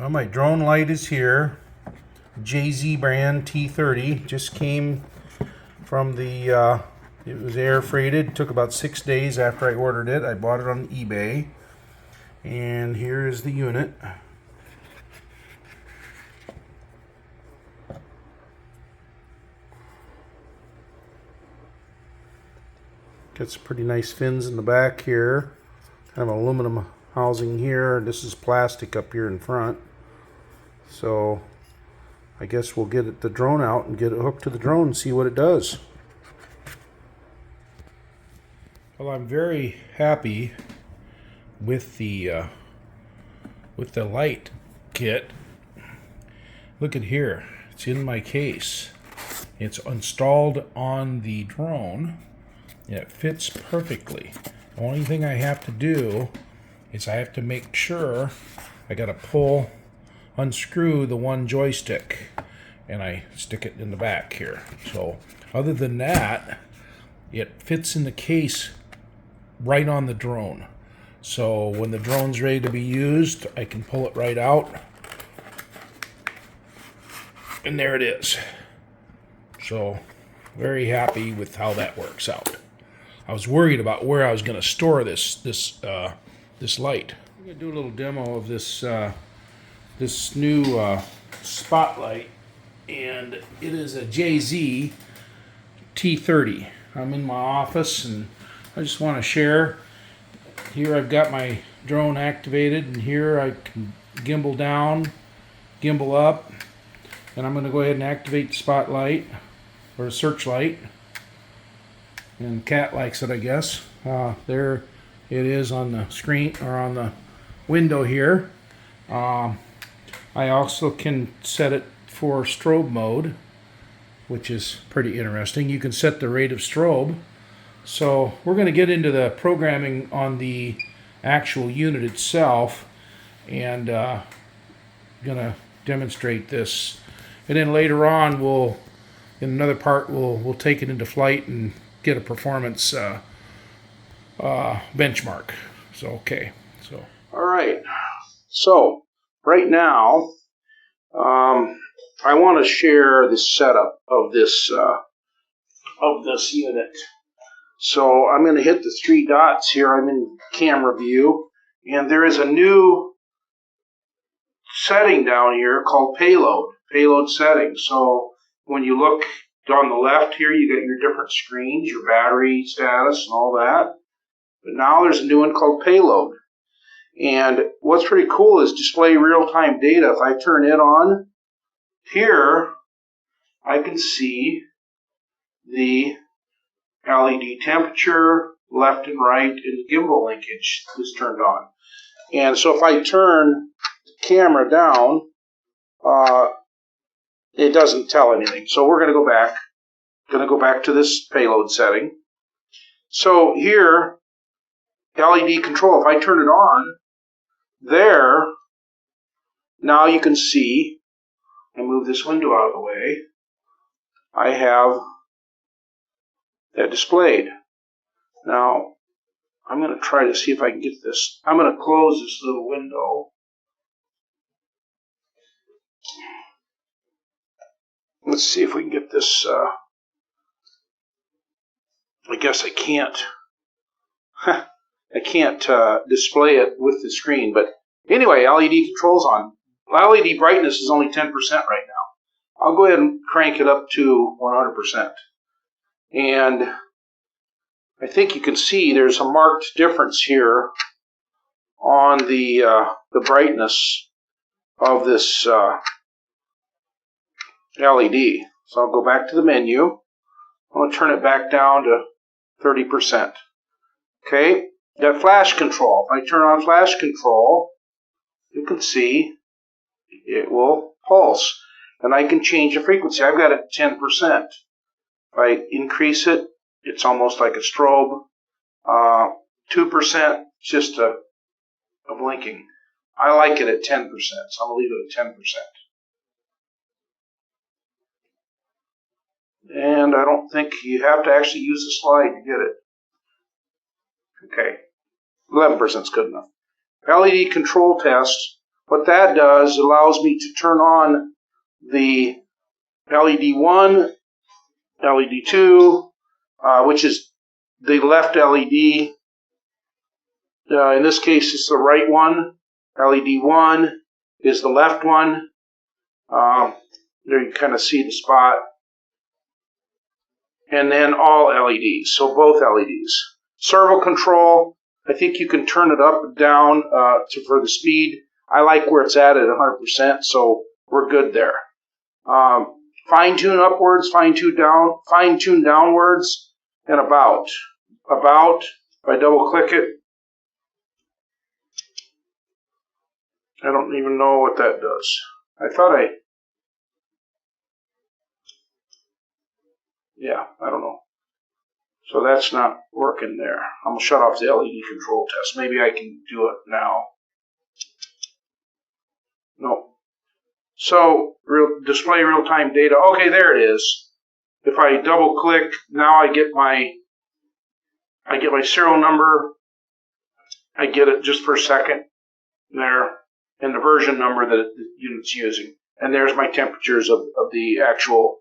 Well, my drone light is here. JZ brand T30. Just came from the, it was air freighted. It took about 6 days after I ordered it. I bought it on eBay. And here is the unit. Got some pretty nice fins in the back here. Kind of an aluminum housing here. This is plastic up here in front. So I guess we'll get the drone out and get it hooked to the drone and see what it does. Well, I'm very happy with the light kit. Look at here. It's in my case. It's installed on the drone. And it fits perfectly. The only thing I have to do is I have to make sure I got to unscrew the one joystick, and I stick it in the back here. So other than that, it fits in the case right on the drone. So when the drone's ready to be used, I can pull it right out, and there it is. So very happy with how that works out. I was worried about where I was going to store this light. I'm going to do a little demo of this this new spotlight, and it is a JZ T30. I'm in my office and I just want to share. Here I've got my drone activated, and here I can gimbal down, gimbal up, and I'm going to go ahead and activate the spotlight or Searchlight. And Cat likes it, I guess. There it is on the screen or on the window here. I also can set it for strobe mode, which is pretty interesting. You can set the rate of strobe. So we're going to get into the programming on the actual unit itself, and going to demonstrate this. And then later on, in another part, we'll take it into flight and get a performance benchmark. So okay. So all right. So right now, I want to share the setup of this unit. So I'm going to hit the three dots here. I'm in camera view, and there is a new setting down here called payload settings. So when you look on the left here, you get your different screens, your battery status and all that. But now there's a new one called payload. And what's pretty cool is display real-time data. If I turn it on, here I can see the LED temperature, left and right, and the gimbal linkage is turned on. And so if I turn the camera down, it doesn't tell anything. So we're going to go back to this payload setting. So here, LED control, if I turn it on, there, now you can see, I move this window out of the way, I have that displayed. Now, I'm going to try to see if I can get this. I'm going to close this little window. Let's see if we can get this. I guess I can't. I can't display it with the screen, but anyway, LED controls on. LED brightness is only 10% right now. I'll go ahead and crank it up to 100%. And I think you can see there's a marked difference here on the brightness of this LED. So I'll go back to the menu. I'm going to turn it back down to 30%. Okay, got flash control. If I turn on flash control, you can see it will pulse. And I can change the frequency. I've got it at 10%. If I increase it, it's almost like a strobe. 2%, just a blinking. I like it at 10%, so I'm going to leave it at 10%. And I don't think you have to actually use the slide to get it. Okay, 11% is good enough. LED control test. what that does, allows me to turn on the LED 1, LED 2, which is the left LED. In this case, it's the right one. LED 1 is the left one. There you kind of see the spot. And then all LEDs, so both LEDs. Servo control, I think you can turn it up and down for the speed. I like where it's at 100%, so we're good there. Fine tune upwards, fine tune downwards, and about. About, if I double click it, I don't even know what that does. Yeah, I don't know. So that's not working there. I'm going to shut off the LED control test. Maybe I can do it now. No. So, display real-time data. Okay, there it is. If I double-click, now I get my serial number. I get it just for a second there, and the version number that the unit's using. And there's my temperatures of the actual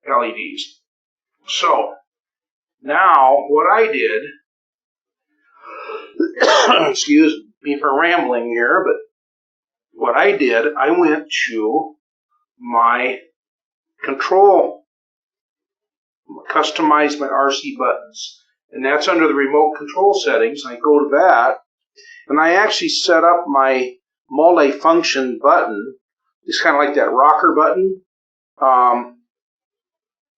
LEDs. So, now what I did, excuse me for rambling here, but what I did, I went to my control, customize my RC buttons, and that's under the remote control settings. I go to that, and I actually set up my multi-function button. It's kind of like that rocker button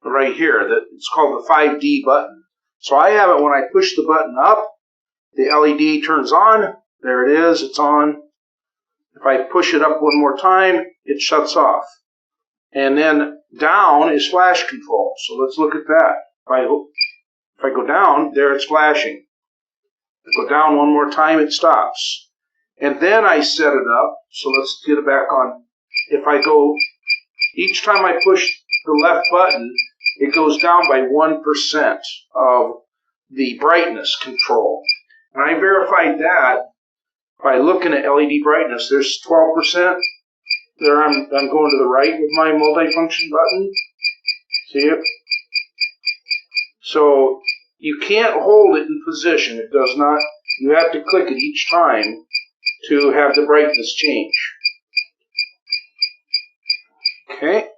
right here. It's called the 5D button. So I have it when I push the button up, the LED turns on. There it is, it's on. If I push it up one more time, it shuts off. And then down is flash control. So let's look at that. If I go down, there it's flashing. If I go down one more time, it stops. And then I set it up. So let's get it back on. If I go, each time I push the left button, it goes down by 1% of the brightness control. And I verified that by looking at LED brightness. There's 12%. There I'm going to the right with my multifunction button. See it? So you can't hold it in position. It does not. You have to click it each time to have the brightness change. Okay.